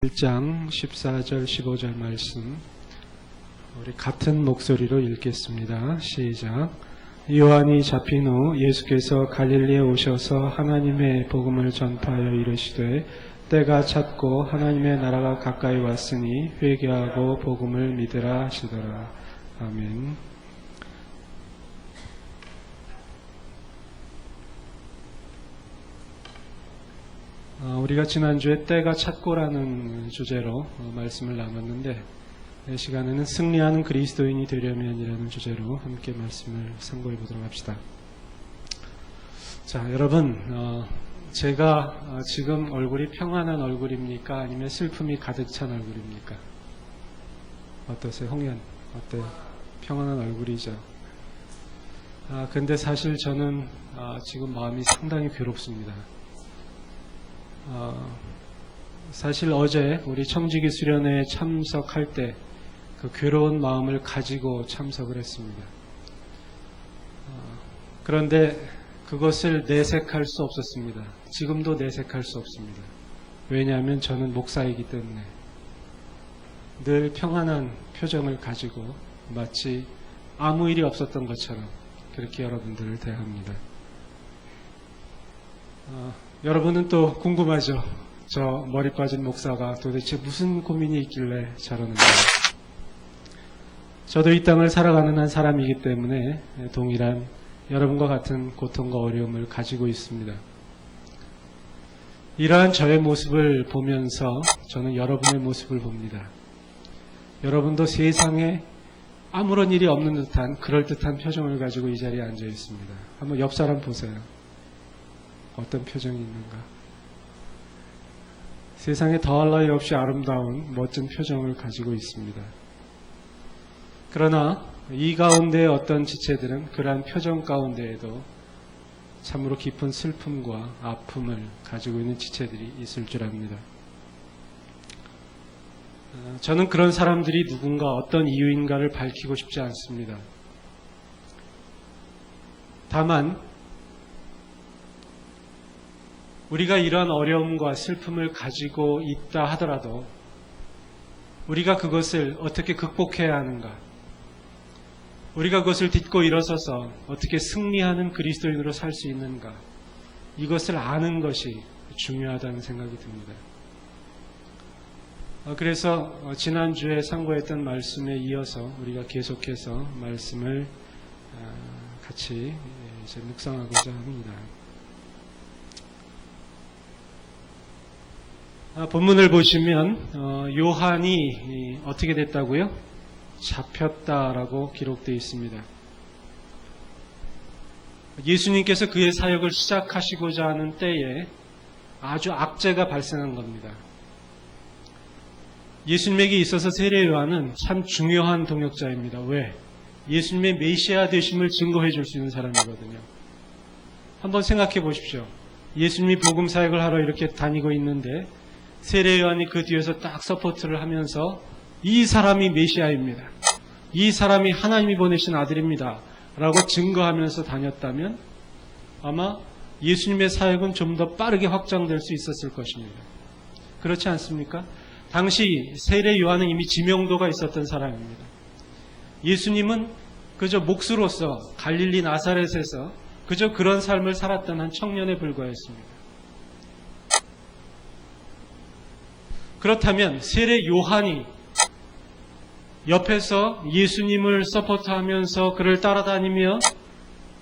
1장 14절 15절 말씀 우리 같은 목소리로 읽겠습니다. 시작. 요한이 잡힌 후 예수께서 갈릴리에 오셔서 하나님의 복음을 전파하여 이르시되 때가 찼고 하나님의 나라가 가까이 왔으니 회개하고 복음을 믿으라 하시더라. 아멘. 우리가 지난주에 때가 찼고라는 주제로 말씀을 나눴는데 이 시간에는 승리하는 그리스도인이 되려면이라는 주제로 함께 말씀을 상고해 보도록 합시다. 자, 여러분, 제가 지금 얼굴이 평안한 얼굴입니까? 아니면 슬픔이 가득 찬 얼굴입니까? 어떠세요? 홍연, 어때요? 평안한 얼굴이죠. 근데 사실 저는 지금 마음이 상당히 괴롭습니다. 사실 어제 우리 청지기 수련회에 참석할 때 그 괴로운 마음을 가지고 참석을 했습니다. 그런데 그것을 내색할 수 없었습니다. 지금도 내색할 수 없습니다. 왜냐하면 저는 목사이기 때문에 늘 평안한 표정을 가지고 마치 아무 일이 없었던 것처럼 그렇게 여러분들을 대합니다. 여러분은 또 궁금하죠? 저 머리 빠진 목사가 도대체 무슨 고민이 있길래 저러는지. 저도 이 땅을 살아가는 한 사람이기 때문에 동일한 여러분과 같은 고통과 어려움을 가지고 있습니다. 이러한 저의 모습을 보면서 저는 여러분의 모습을 봅니다. 여러분도 세상에 아무런 일이 없는 듯한 그럴듯한 표정을 가지고 이 자리에 앉아 있습니다. 한번 옆 사람 보세요. 어떤 표정이 있는가? 세상에 더할 나위 없이 아름다운 멋진 표정을 가지고 있습니다. 그러나 이 가운데 어떤 지체들은 그러한 표정 가운데에도 참으로 깊은 슬픔과 아픔을 가지고 있는 지체들이 있을 줄 압니다. 저는 그런 사람들이 누군가 어떤 이유인가를 밝히고 싶지 않습니다. 다만 우리가 이러한 어려움과 슬픔을 가지고 있다 하더라도 우리가 그것을 어떻게 극복해야 하는가? 우리가 그것을 딛고 일어서서 어떻게 승리하는 그리스도인으로 살 수 있는가? 이것을 아는 것이 중요하다는 생각이 듭니다. 그래서 지난주에 상고했던 말씀에 이어서 우리가 계속해서 말씀을 같이 이제 묵상하고자 합니다. 본문을 보시면 요한이 어떻게 됐다고요? 잡혔다라고 기록되어 있습니다. 예수님께서 그의 사역을 시작하시고자 하는 때에 아주 악재가 발생한 겁니다. 예수님에게 있어서 세례 요한은 참 중요한 동역자입니다. 왜? 예수님의 메시아 되심을 증거해 줄 수 있는 사람이거든요. 한번 생각해 보십시오. 예수님이 복음 사역을 하러 이렇게 다니고 있는데 세례 요한이 그 뒤에서 딱 서포트를 하면서 이 사람이 메시아입니다. 이 사람이 하나님이 보내신 아들입니다. 라고 증거하면서 다녔다면 아마 예수님의 사역은 좀 더 빠르게 확장될 수 있었을 것입니다. 그렇지 않습니까? 당시 세례 요한은 이미 지명도가 있었던 사람입니다. 예수님은 그저 몫으로서 갈릴리 나사렛에서 그저 그런 삶을 살았던 한 청년에 불과했습니다. 그렇다면 세례 요한이 옆에서 예수님을 서포트하면서 그를 따라다니며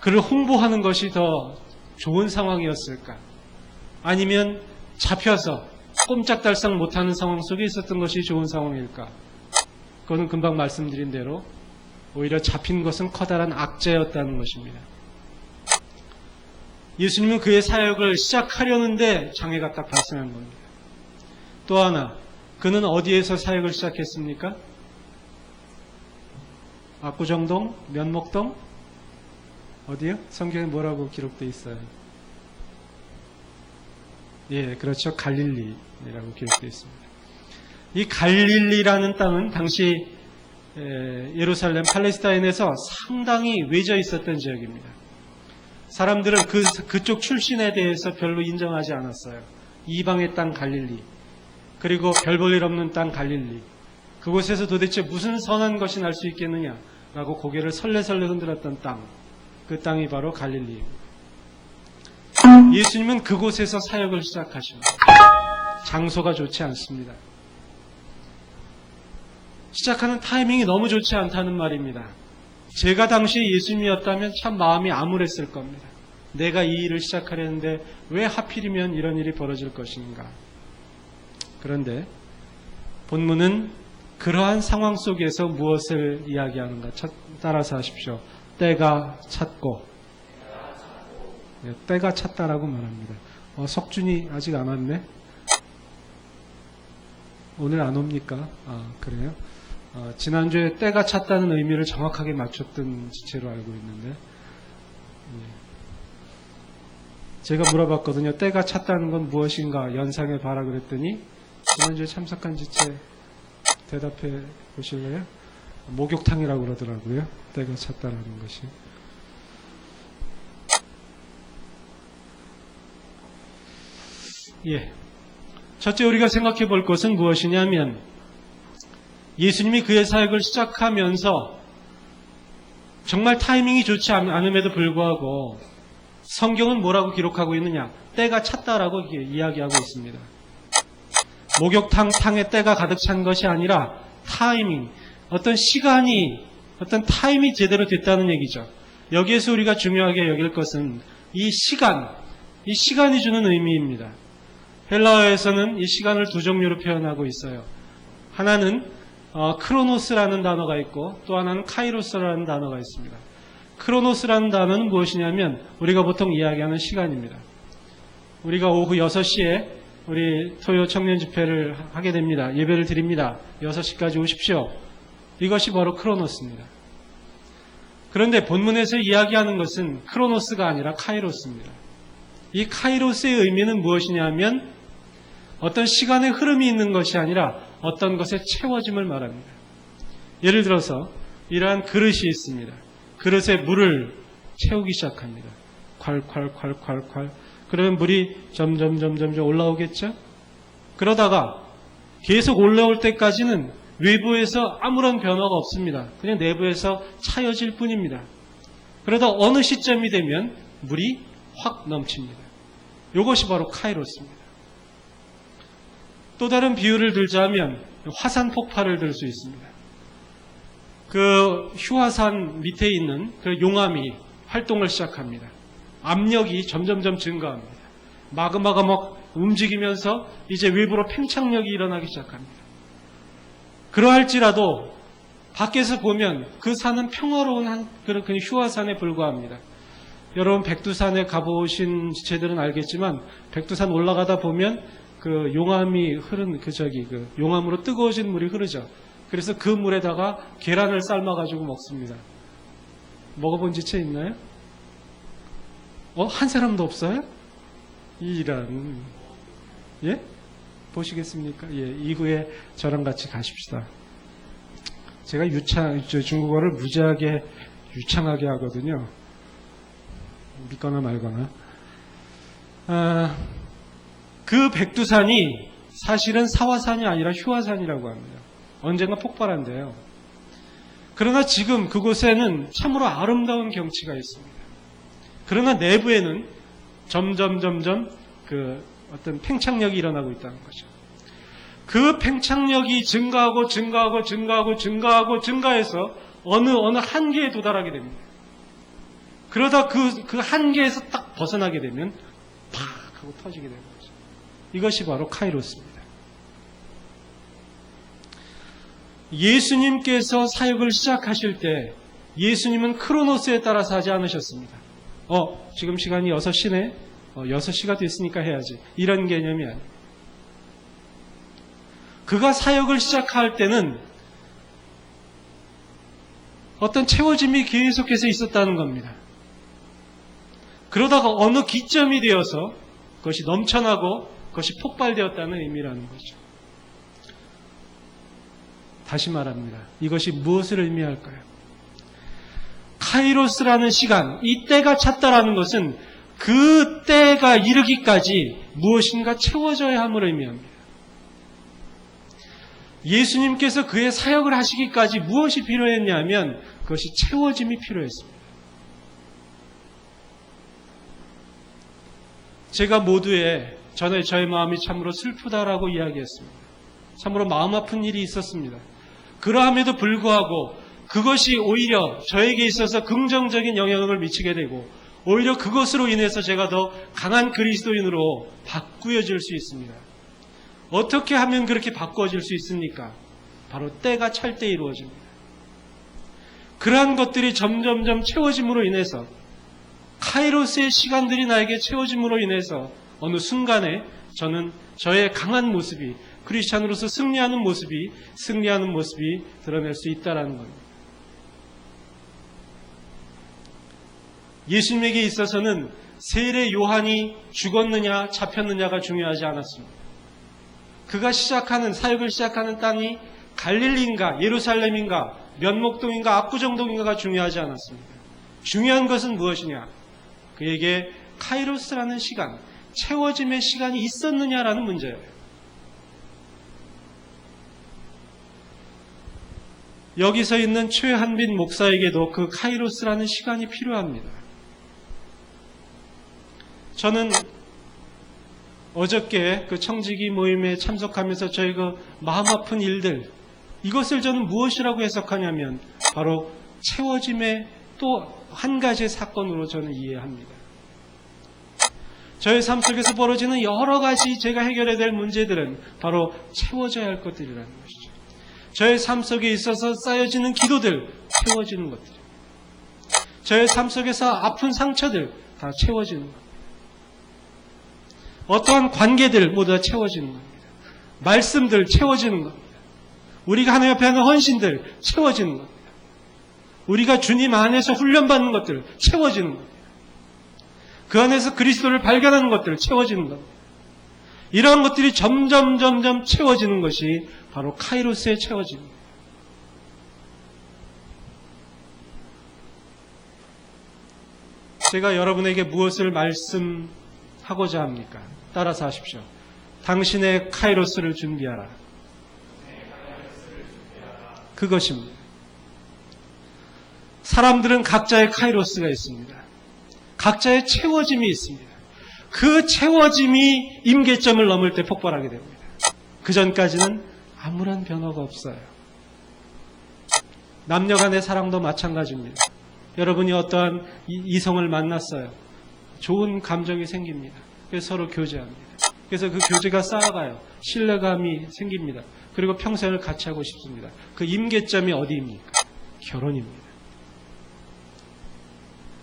그를 홍보하는 것이 더 좋은 상황이었을까? 아니면 잡혀서 꼼짝달싹 못하는 상황 속에 있었던 것이 좋은 상황일까? 그거는 금방 말씀드린 대로 오히려 잡힌 것은 커다란 악재였다는 것입니다. 예수님은 그의 사역을 시작하려는데 장애가 딱 발생한 겁니다. 또 하나, 그는 어디에서 사역을 시작했습니까? 압구정동? 면목동? 어디요? 성경에 뭐라고 기록되어 있어요? 예, 그렇죠. 갈릴리라고 기록되어 있습니다. 이 갈릴리라는 땅은 당시 예루살렘, 팔레스타인에서 상당히 외져 있었던 지역입니다. 사람들은 그쪽 출신에 대해서 별로 인정하지 않았어요. 이방의 땅 갈릴리. 그리고 별 볼 일 없는 땅 갈릴리. 그곳에서 도대체 무슨 선한 것이 날 수 있겠느냐라고 고개를 설레설레 흔들었던 땅. 그 땅이 바로 갈릴리입니다. 예수님은 그곳에서 사역을 시작하십니다. 장소가 좋지 않습니다. 시작하는 타이밍이 너무 좋지 않다는 말입니다. 제가 당시에 예수님이었다면 참 마음이 암울했을 겁니다. 내가 이 일을 시작하려는데 왜 하필이면 이런 일이 벌어질 것인가. 그런데 본문은 그러한 상황 속에서 무엇을 이야기하는가 따라서 하십시오. 때가 찼고, 때가 찼다라고 말합니다. 석준이 아직 안 왔네? 오늘 안 옵니까? 그래요? 지난주에 때가 찼다는 의미를 정확하게 맞췄던 지체로 알고 있는데, 제가 물어봤거든요. 때가 찼다는 건 무엇인가 연상해 봐라 그랬더니 지난주에 참석한 지체 대답해 보실래요? 목욕탕이라고 그러더라고요. 때가 찼다라는 것이. 첫째 우리가 생각해 볼 것은 무엇이냐면 예수님이 그의 사역을 시작하면서 정말 타이밍이 좋지 않음에도 불구하고 성경은 뭐라고 기록하고 있느냐? 때가 찼다라고 이야기하고 있습니다. 목욕탕에 때가 가득 찬 것이 아니라 타이밍, 어떤 시간이, 어떤 타임이 제대로 됐다는 얘기죠. 여기에서 우리가 중요하게 여길 것은 이 시간이 주는 의미입니다. 헬라어에서는 이 시간을 두 종류로 표현하고 있어요. 하나는 크로노스라는 단어가 있고 또 하나는 카이로스라는 단어가 있습니다. 크로노스라는 단어는 무엇이냐면 우리가 보통 이야기하는 시간입니다. 우리가 오후 6시에 우리 토요 청년 집회를 하게 됩니다. 예배를 드립니다. 6시까지 오십시오. 이것이 바로 크로노스입니다. 그런데 본문에서 이야기하는 것은 크로노스가 아니라 카이로스입니다. 이 카이로스의 의미는 무엇이냐면 어떤 시간의 흐름이 있는 것이 아니라 어떤 것의 채워짐을 말합니다. 예를 들어서 이러한 그릇이 있습니다. 그릇에 물을 채우기 시작합니다. 콸콸콸콸콸. 그러면 물이 점점 올라오겠죠? 그러다가 계속 올라올 때까지는 외부에서 아무런 변화가 없습니다. 그냥 내부에서 차여질 뿐입니다. 그러다 어느 시점이 되면 물이 확 넘칩니다. 이것이 바로 카이로스입니다. 또 다른 비유를 들자면 화산 폭발을 들 수 있습니다. 그 휴화산 밑에 있는 그 용암이 활동을 시작합니다. 압력이 점점 증가합니다. 마그마가 막 움직이면서 이제 외부로 팽창력이 일어나기 시작합니다. 그러할지라도 밖에서 보면 그 산은 평화로운 그런 휴화산에 불과합니다. 여러분 백두산에 가보신 지체들은 알겠지만 백두산 올라가다 보면 그 용암이 흐른 그 용암으로 뜨거워진 물이 흐르죠. 그래서 그 물에다가 계란을 삶아가지고 먹습니다. 먹어본 지체 있나요? 한 사람도 없어요? 이란. 예? 보시겠습니까? 예, 이후에 저랑 같이 가십시다. 제가 중국어를 무지하게 유창하게 하거든요. 믿거나 말거나. 그 백두산이 사실은 사화산이 아니라 휴화산이라고 합니다. 언젠가 폭발한대요. 그러나 지금 그곳에는 참으로 아름다운 경치가 있습니다. 그러나 내부에는 점점 그 어떤 팽창력이 일어나고 있다는 거죠. 그 팽창력이 증가해서 어느 한계에 도달하게 됩니다. 그러다 그 한계에서 딱 벗어나게 되면 팍 하고 터지게 되는 거죠. 이것이 바로 카이로스입니다. 예수님께서 사역을 시작하실 때 예수님은 크로노스에 따라서 하지 않으셨습니다. 지금 시간이 6시네. 6시가 됐으니까 해야지. 이런 개념이 아니에요. 그가 사역을 시작할 때는 어떤 채워짐이 계속해서 있었다는 겁니다. 그러다가 어느 기점이 되어서 그것이 넘쳐나고 그것이 폭발되었다는 의미라는 거죠. 다시 말합니다. 이것이 무엇을 의미할까요? 카이로스라는 시간, 이 때가 찼다라는 것은 그 때가 이르기까지 무엇인가 채워져야 함을 의미합니다. 예수님께서 그의 사역을 하시기까지 무엇이 필요했냐면 그것이 채워짐이 필요했습니다. 제가 모두에 전에 저의 마음이 참으로 슬프다라고 이야기했습니다. 참으로 마음 아픈 일이 있었습니다. 그러함에도 불구하고 그것이 오히려 저에게 있어서 긍정적인 영향을 미치게 되고 오히려 그것으로 인해서 제가 더 강한 그리스도인으로 바꾸어질 수 있습니다. 어떻게 하면 그렇게 바꾸어질 수 있습니까? 바로 때가 찰 때 이루어집니다. 그러한 것들이 점점점 채워짐으로 인해서 카이로스의 시간들이 나에게 채워짐으로 인해서 어느 순간에 저는 저의 강한 모습이 크리스찬으로서 승리하는 모습이 드러낼 수 있다는 겁니다. 예수님에게 있어서는 세례 요한이 죽었느냐 잡혔느냐가 중요하지 않았습니다. 그가 사역을 시작하는 땅이 갈릴리인가 예루살렘인가 면목동인가 압구정동인가가 중요하지 않았습니다. 중요한 것은 무엇이냐? 그에게 카이로스라는 시간, 채워짐의 시간이 있었느냐라는 문제예요. 여기서 있는 최한빈 목사에게도 그 카이로스라는 시간이 필요합니다. 저는 어저께 그 청지기 모임에 참석하면서 저희 그 마음 아픈 일들, 이것을 저는 무엇이라고 해석하냐면 바로 채워짐의 또 한 가지의 사건으로 저는 이해합니다. 저의 삶 속에서 벌어지는 여러 가지 제가 해결해야 될 문제들은 바로 채워져야 할 것들이라는 것이죠. 저의 삶 속에 있어서 쌓여지는 기도들, 채워지는 것들. 저의 삶 속에서 아픈 상처들, 다 채워지는 겁니다. 어떠한 관계들 모두 다 채워지는 겁니다. 말씀들 채워지는 겁니다. 우리가 하나님 앞에 하는 헌신들 채워지는 겁니다. 우리가 주님 안에서 훈련받는 것들 채워지는 겁니다. 그 안에서 그리스도를 발견하는 것들 채워지는 겁니다. 이러한 것들이 점점 채워지는 것이 바로 카이로스의 채워짐입니다. 제가 여러분에게 무엇을 말씀하고자 합니까? 따라서 하십시오. 당신의 카이로스를 준비하라. 그것입니다. 사람들은 각자의 카이로스가 있습니다. 각자의 채워짐이 있습니다. 그 채워짐이 임계점을 넘을 때 폭발하게 됩니다. 그 전까지는 아무런 변화가 없어요. 남녀 간의 사랑도 마찬가지입니다. 여러분이 어떠한 이성을 만났어요. 좋은 감정이 생깁니다. 그래서 서로 교제합니다. 그래서 그 교제가 쌓아가요. 신뢰감이 생깁니다. 그리고 평생을 같이 하고 싶습니다. 그 임계점이 어디입니까? 결혼입니다.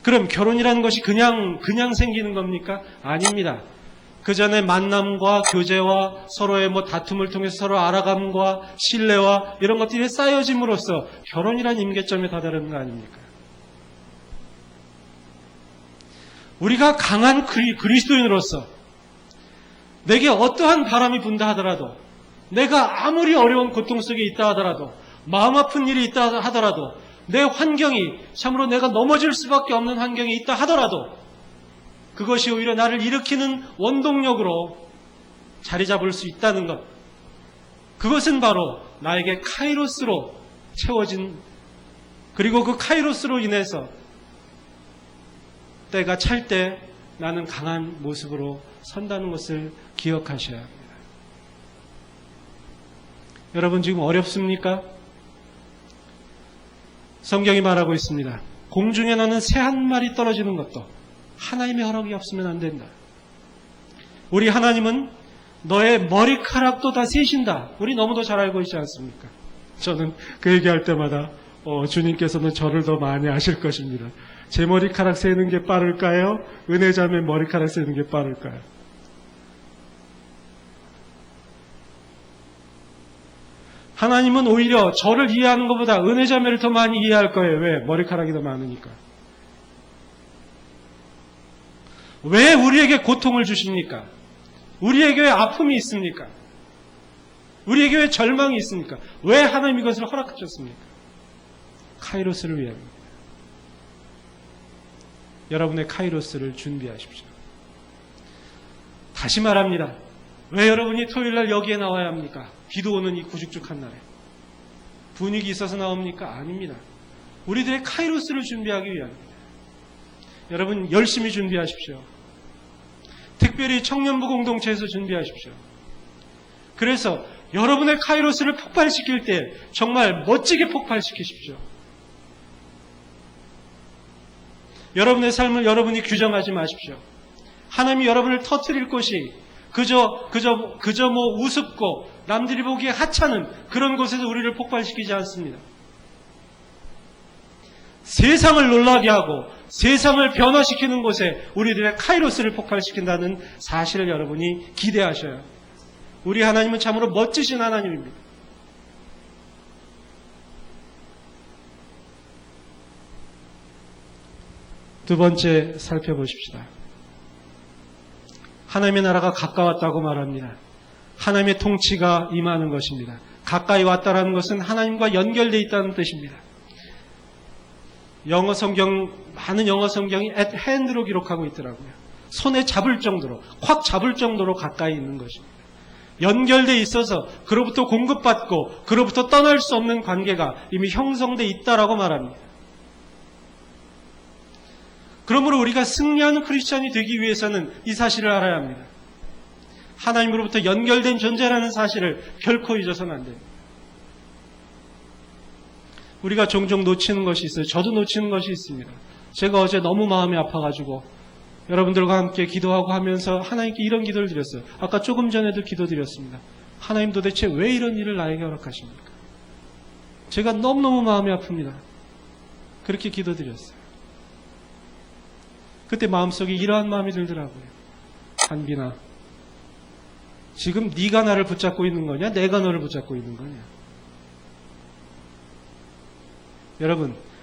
그럼 결혼이라는 것이 그냥 생기는 겁니까? 아닙니다. 그 전에 만남과 교제와 서로의 다툼을 통해서 서로 알아감과 신뢰와 이런 것들이 쌓여짐으로써 결혼이라는 임계점에 다다르는 거 아닙니까? 우리가 강한 그리스도인으로서 내게 어떠한 바람이 분다 하더라도 내가 아무리 어려운 고통 속에 있다 하더라도 마음 아픈 일이 있다 하더라도 내 환경이 참으로 내가 넘어질 수밖에 없는 환경이 있다 하더라도 그것이 오히려 나를 일으키는 원동력으로 자리 잡을 수 있다는 것. 그것은 바로 나에게 카이로스로 채워진 그리고 그 카이로스로 인해서 때가 찰 때 나는 강한 모습으로 선다는 것을 기억하셔야 합니다. 여러분 지금 어렵습니까? 성경이 말하고 있습니다. 공중에 나는 새 한 마리 떨어지는 것도 하나님의 허락이 없으면 안 된다. 우리 하나님은 너의 머리카락도 다 세신다. 우리 너무도 잘 알고 있지 않습니까? 저는 그 얘기할 때마다 주님께서는 저를 더 많이 아실 것입니다. 제 머리카락 세는 게 빠를까요? 은혜자매 머리카락 세는 게 빠를까요? 하나님은 오히려 저를 이해하는 것보다 은혜자매를 더 많이 이해할 거예요. 왜? 머리카락이 더 많으니까. 왜 우리에게 고통을 주십니까? 우리에게 왜 아픔이 있습니까? 우리에게 왜 절망이 있습니까? 왜 하나님 이것을 허락하셨습니까? 카이로스를 위함입니다. 여러분의 카이로스를 준비하십시오. 다시 말합니다. 왜 여러분이 토요일날 여기에 나와야 합니까? 비도 오는 이 구죽죽한 날에. 분위기 있어서 나옵니까? 아닙니다. 우리들의 카이로스를 준비하기 위함입니다. 여러분 열심히 준비하십시오. 특별히 청년부 공동체에서 준비하십시오. 그래서 여러분의 카이로스를 폭발시킬 때 정말 멋지게 폭발시키십시오. 여러분의 삶을 여러분이 규정하지 마십시오. 하나님이 여러분을 터뜨릴 곳이 그저 뭐 우습고 남들이 보기에 하찮은 그런 곳에서 우리를 폭발시키지 않습니다. 세상을 놀라게 하고 세상을 변화시키는 곳에 우리들의 카이로스를 폭발시킨다는 사실을 여러분이 기대하셔요. 우리 하나님은 참으로 멋지신 하나님입니다. 두 번째 살펴보십시다. 하나님의 나라가 가까웠다고 말합니다. 하나님의 통치가 임하는 것입니다. 가까이 왔다라는 것은 하나님과 연결되어 있다는 뜻입니다. 많은 영어 성경이 at hand로 기록하고 있더라고요. 손에 잡을 정도로, 콱 잡을 정도로 가까이 있는 것입니다. 연결되어 있어서 그로부터 공급받고 그로부터 떠날 수 없는 관계가 이미 형성되어 있다라고 말합니다. 그러므로 우리가 승리하는 크리스찬이 되기 위해서는 이 사실을 알아야 합니다. 하나님으로부터 연결된 존재라는 사실을 결코 잊어서는 안 됩니다. 우리가 종종 놓치는 것이 있어요. 저도 놓치는 것이 있습니다. 제가 어제 너무 마음이 아파가지고 여러분들과 함께 기도하고 하면서 하나님께 이런 기도를 드렸어요. 아까 조금 전에도 기도드렸습니다. 하나님 도대체 왜 이런 일을 나에게 허락하십니까? 제가 너무너무 마음이 아픕니다. 그렇게 기도드렸어요. 그때 마음속에 이러한 마음이 들더라고요. 한빈아, 지금 네가 나를 붙잡고 있는 거냐? 내가 너를 붙잡고 있는 거냐?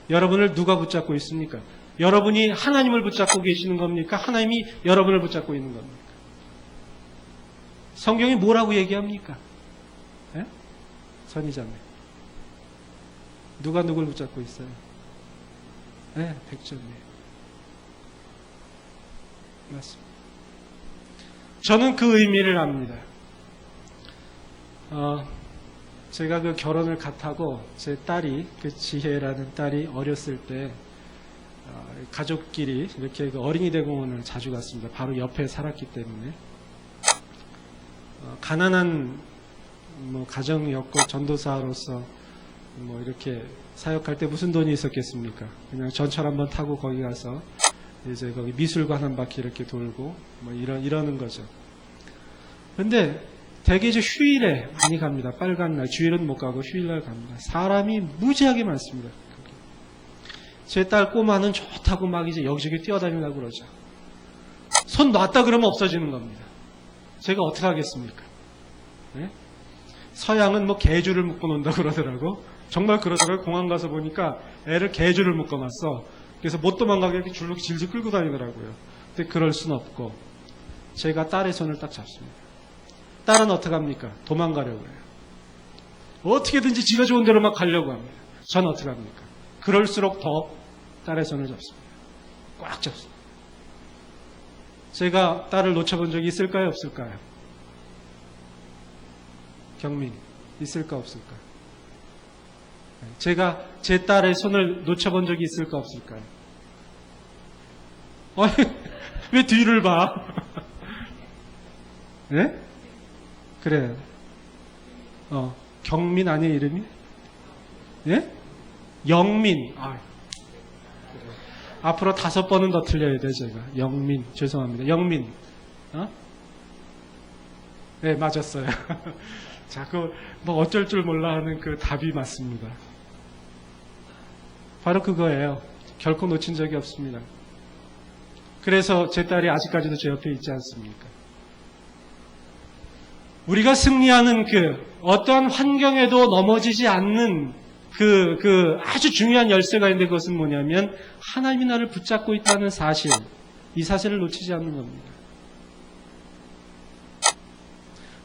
여러분을 누가 붙잡고 있습니까? 여러분이 하나님을 붙잡고 계시는 겁니까? 하나님이 여러분을 붙잡고 있는 겁니까? 성경이 뭐라고 얘기합니까? 예? 선이자매. 누가 누굴 붙잡고 있어요? 네, 백전님. 맞습니다. 저는 그 의미를 압니다. 제가 그 결혼을 갓하고 제 딸이, 그 지혜라는 딸이 어렸을 때 가족끼리 이렇게 그 어린이 대공원을 자주 갔습니다. 바로 옆에 살았기 때문에. 가난한 가정이었고 전도사로서 이렇게 사역할 때 무슨 돈이 있었겠습니까? 그냥 전철 한번 타고 거기 가서 이제 거기 미술관 한 바퀴 이렇게 돌고 이러는 거죠. 근데 대개 이제 휴일에 많이 갑니다. 빨간 날, 주일은 못 가고 휴일날 갑니다. 사람이 무지하게 많습니다. 제 딸 꼬마는 좋다고 막 이제 여기저기 뛰어다니려고 그러죠. 손 놨다 그러면 없어지는 겁니다. 제가 어떻게 하겠습니까? 네? 서양은 개줄을 묶어 놓는다고 그러더라고. 정말 그러더라고요. 공항 가서 보니까 애를 개줄을 묶어 놨어. 그래서 못 도망가게 이렇게 줄로 질질 끌고 다니더라고요. 근데 그럴 순 없고 제가 딸의 손을 딱 잡습니다. 딸은 어떻게 합니까? 도망가려고 해요. 어떻게든지 지가 좋은 대로 막 가려고 합니다. 전 어떻게 합니까? 그럴수록 더 딸의 손을 잡습니다. 꽉 잡습니다. 제가 딸을 놓쳐본 적이 있을까요? 없을까요? 경민, 있을까? 없을까? 제가 제 딸의 손을 놓쳐본 적이 있을까? 없을까요? 왜 뒤를 봐? 네? 그래요. 경민 아니에요, 이름이? 예? 영민. 앞으로 5번은 더 틀려야 돼, 제가. 영민. 죄송합니다. 영민. 네, 맞았어요. 자, 어쩔 줄 몰라 하는 그 답이 맞습니다. 바로 그거예요. 결코 놓친 적이 없습니다. 그래서 제 딸이 아직까지도 제 옆에 있지 않습니까? 우리가 승리하는 어떠한 환경에도 넘어지지 않는 아주 중요한 열쇠가 있는데 그것은 뭐냐면 하나님이 나를 붙잡고 있다는 사실, 이 사실을 놓치지 않는 겁니다.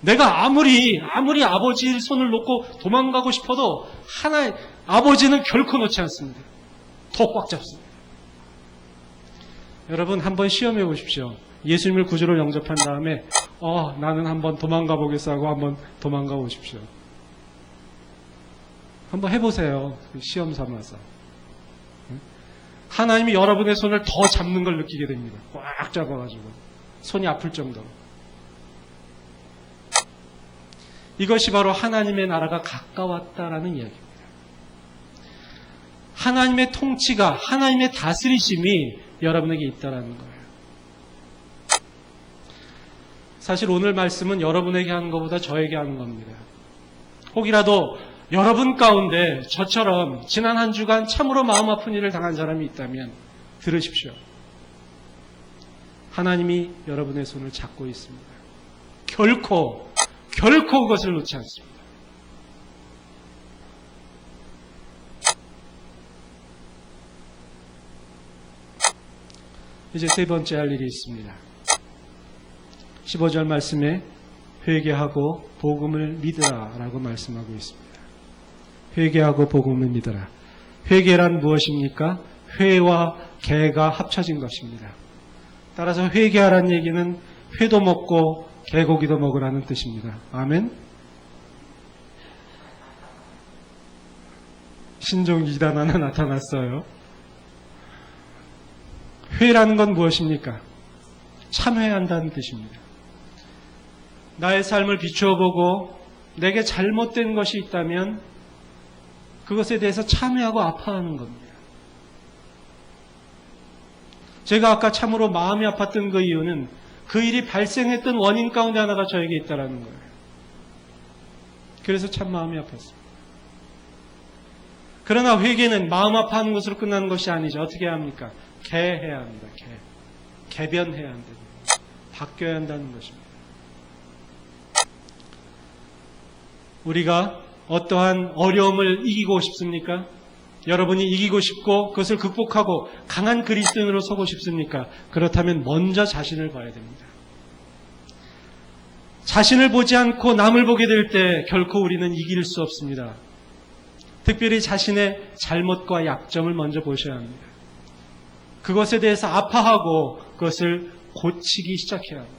내가 아무리 아버지 손을 놓고 도망가고 싶어도 아버지는 결코 놓지 않습니다. 더 꽉 잡습니다. 여러분 한번 시험해 보십시오. 예수님을 구주로 영접한 다음에 나는 한번 도망가 보겠어 하고 한번 도망가 보십시오. 한번 해보세요. 시험 삼아서. 하나님이 여러분의 손을 더 잡는 걸 느끼게 됩니다. 꽉 잡아가지고 손이 아플 정도로. 이것이 바로 하나님의 나라가 가까웠다라는 이야기입니다. 하나님의 통치가, 하나님의 다스리심이 여러분에게 있다라는 거예요. 사실 오늘 말씀은 여러분에게 하는 것보다 저에게 하는 겁니다. 혹이라도 여러분 가운데 저처럼 지난 한 주간 참으로 마음 아픈 일을 당한 사람이 있다면 들으십시오. 하나님이 여러분의 손을 잡고 있습니다. 결코 그것을 놓지 않습니다. 이제 세 번째 할 일이 있습니다. 15절 말씀에 회개하고 복음을 믿으라 라고 말씀하고 있습니다. 회개하고 복음을 믿으라. 회개란 무엇입니까? 회와 개가 합쳐진 것입니다. 따라서 회개하라는 얘기는 회도 먹고 개고기도 먹으라는 뜻입니다. 아멘? 신종 2단 하나 나타났어요. 회라는 건 무엇입니까? 참회한다는 뜻입니다. 나의 삶을 비추어보고 내게 잘못된 것이 있다면 그것에 대해서 참회하고 아파하는 겁니다. 제가 아까 참으로 마음이 아팠던 그 이유는 그 일이 발생했던 원인 가운데 하나가 저에게 있다는 거예요. 그래서 참 마음이 아팠습니다. 그러나 회개는 마음 아파하는 것으로 끝나는 것이 아니죠. 어떻게 해야 합니까? 개해야 합니다. 개변해야 한다. 바뀌어야 한다는 것입니다. 우리가 어떠한 어려움을 이기고 싶습니까? 여러분이 이기고 싶고 그것을 극복하고 강한 그리스도인으로 서고 싶습니까? 그렇다면 먼저 자신을 봐야 됩니다. 자신을 보지 않고 남을 보게 될 때 결코 우리는 이길 수 없습니다. 특별히 자신의 잘못과 약점을 먼저 보셔야 합니다. 그것에 대해서 아파하고 그것을 고치기 시작해야 합니다.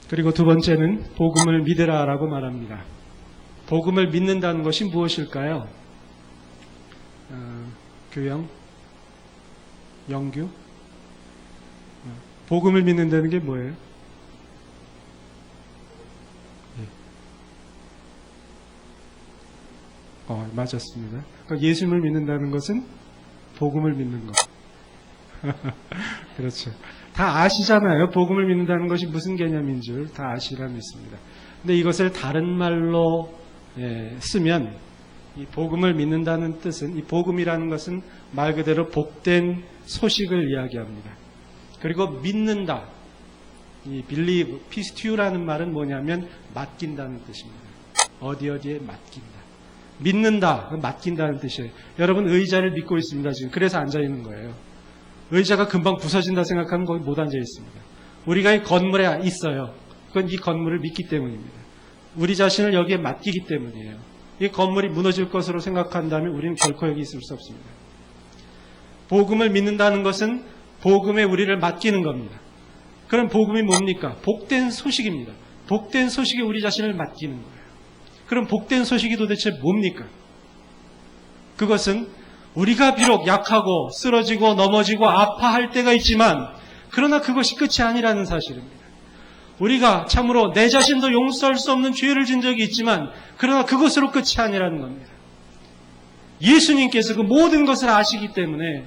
그리고 두 번째는 복음을 믿으라라고 말합니다. 복음을 믿는다는 것이 무엇일까요? 교영? 영규? 복음을 믿는다는 게 뭐예요? 맞았습니다. 그러니까 예수님을 믿는다는 것은 복음을 믿는 것. 그렇죠. 다 아시잖아요. 복음을 믿는다는 것이 무슨 개념인 줄 다 아시라 믿습니다. 근데 이것을 다른 말로 쓰면 이 복음을 믿는다는 뜻은 이 복음이라는 것은 말 그대로 복된 소식을 이야기합니다. 그리고 믿는다. 이 believe, pistu라는 말은 뭐냐면 맡긴다는 뜻입니다. 어디에 맡긴다. 믿는다. 맡긴다는 뜻이에요. 여러분 의자를 믿고 있습니다. 지금 그래서 앉아 있는 거예요. 의자가 금방 부서진다 생각하면 거기 못 앉아 있습니다. 우리가 이 건물에 있어요. 그건 이 건물을 믿기 때문입니다. 우리 자신을 여기에 맡기기 때문이에요. 이 건물이 무너질 것으로 생각한다면 우리는 결코 여기 있을 수 없습니다. 복음을 믿는다는 것은 복음에 우리를 맡기는 겁니다. 그럼 복음이 뭡니까? 복된 소식입니다. 복된 소식에 우리 자신을 맡기는 거예요. 그럼 복된 소식이 도대체 뭡니까? 그것은 우리가 비록 약하고 쓰러지고 넘어지고 아파할 때가 있지만 그러나 그것이 끝이 아니라는 사실입니다. 우리가 참으로 내 자신도 용서할 수 없는 죄를 진 적이 있지만 그러나 그것으로 끝이 아니라는 겁니다. 예수님께서 그 모든 것을 아시기 때문에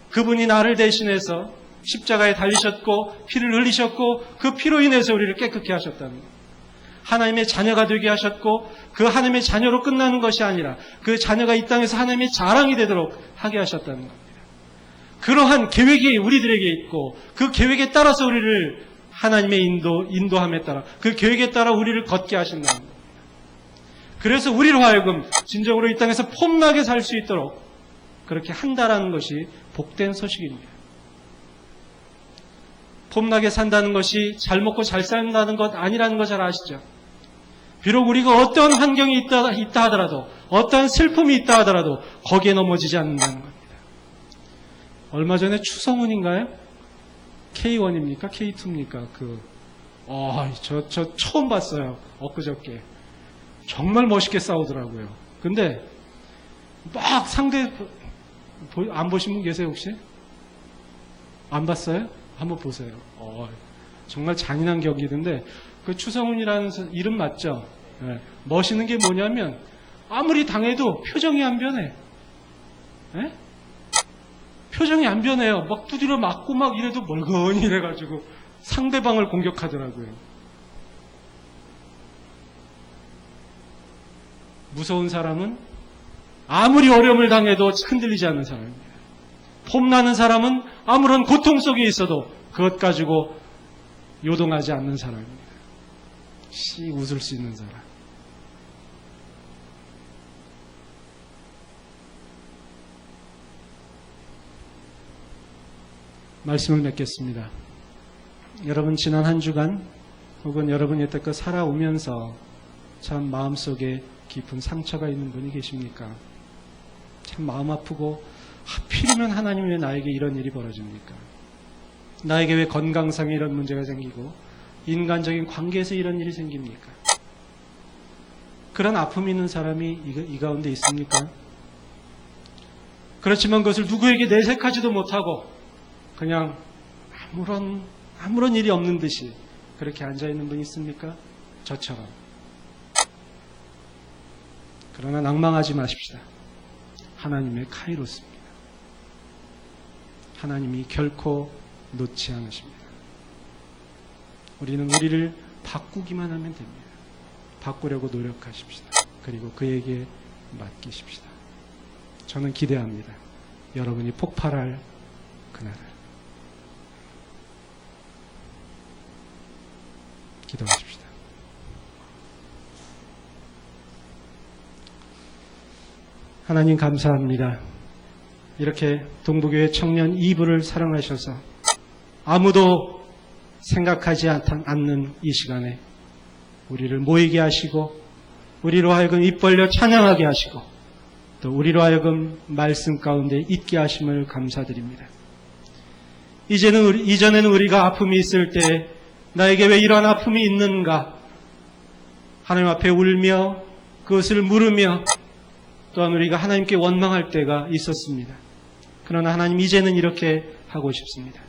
그분이 나를 대신해서 십자가에 달리셨고 피를 흘리셨고 그 피로 인해서 우리를 깨끗게 하셨다는 겁니다. 하나님의 자녀가 되게 하셨고 그 하나님의 자녀로 끝나는 것이 아니라 그 자녀가 이 땅에서 하나님의 자랑이 되도록 하게 하셨다는 겁니다. 그러한 계획이 우리들에게 있고 그 계획에 따라서 우리를 하나님의 인도함에 따라 그 계획에 따라 우리를 걷게 하신다는 겁니다. 그래서 우리로 하여금 진정으로 이 땅에서 폼나게 살 수 있도록 그렇게 한다라는 것이 복된 소식입니다. 폼나게 산다는 것이 잘 먹고 잘 산다는 것 아니라는 거 잘 아시죠? 비록 우리가 어떤 환경이 있다 하더라도, 어떤 슬픔이 있다 하더라도 거기에 넘어지지 않는다는 겁니다. 얼마 전에 추성훈인가요? K1입니까? K2입니까? 저 처음 봤어요. 엊그저께. 정말 멋있게 싸우더라고요. 근데 막 상대, 안 보신 분 계세요, 혹시? 안 봤어요? 한번 보세요. 정말 잔인한 경기인데, 그 추성훈이라는 이름 맞죠? 네. 멋있는 게 뭐냐면, 아무리 당해도 표정이 안 변해. 네? 표정이 안 변해요. 막 두드려 맞고 막 이래도 멀건히 이래가지고 상대방을 공격하더라고요. 무서운 사람은 아무리 어려움을 당해도 흔들리지 않는 사람입니다. 폼나는 사람은 아무런 고통 속에 있어도 그것 가지고 요동하지 않는 사람입니다. 웃을 수 있는 사람. 말씀을 맺겠습니다. 여러분 지난 한 주간 혹은 여러분이 여태껏 살아오면서 참 마음속에 깊은 상처가 있는 분이 계십니까? 참 마음 아프고 하필이면 하나님 왜 나에게 이런 일이 벌어집니까? 나에게 왜 건강상에 이런 문제가 생기고 인간적인 관계에서 이런 일이 생깁니까? 그런 아픔이 있는 사람이 이 가운데 있습니까? 그렇지만 그것을 누구에게 내색하지도 못하고 그냥 아무런 일이 없는 듯이 그렇게 앉아있는 분이 있습니까? 저처럼. 그러나 낭망하지 마십시다. 하나님의 카이로스입니다. 하나님이 결코 놓지 않으십니다. 우리는 우리를 바꾸기만 하면 됩니다. 바꾸려고 노력하십시다. 그리고 그에게 맡기십시다. 저는 기대합니다. 여러분이 폭발할 그날을. 기도하십시다. 하나님 감사합니다. 이렇게 동부교회 청년 2부를 사랑하셔서 아무도 생각하지 않는 이 시간에 우리를 모이게 하시고 우리로 하여금 입 벌려 찬양하게 하시고 또 우리로 하여금 말씀 가운데 있게 하심을 감사드립니다. 이전에는 우리가 아픔이 있을 때 나에게 왜 이러한 아픔이 있는가 하나님 앞에 울며 그것을 물으며 또한 우리가 하나님께 원망할 때가 있었습니다. 그러나 하나님 이제는 이렇게 하고 싶습니다.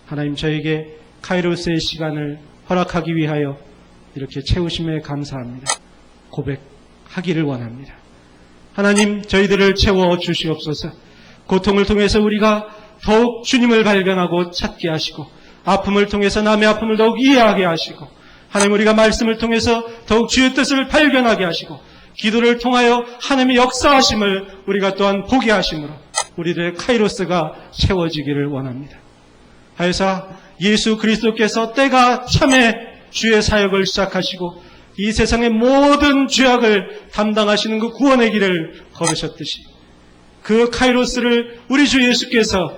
하나님 저에게 카이로스의 시간을 허락하기 위하여 이렇게 채우심에 감사합니다. 고백하기를 원합니다. 하나님 저희들을 채워 주시옵소서. 고통을 통해서 우리가 더욱 주님을 발견하고 찾게 하시고 아픔을 통해서 남의 아픔을 더욱 이해하게 하시고 하나님 우리가 말씀을 통해서 더욱 주의 뜻을 발견하게 하시고 기도를 통하여 하나님의 역사하심을 우리가 또한 보게 하심으로 우리들의 카이로스가 채워지기를 원합니다. 하여사 예수 그리스도께서 때가 참에 주의 사역을 시작하시고 이 세상의 모든 죄악을 담당하시는 그 구원의 길을 걸으셨듯이 그 카이로스를 우리 주 예수께서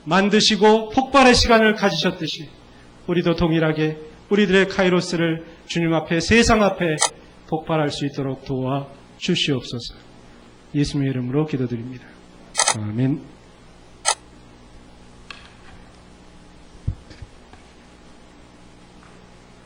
만드시고 폭발의 시간을 가지셨듯이 우리도 동일하게 우리들의 카이로스를 주님 앞에 세상 앞에 폭발할 수 있도록 도와 주시옵소서. 예수님의 이름으로 기도드립니다. 아멘.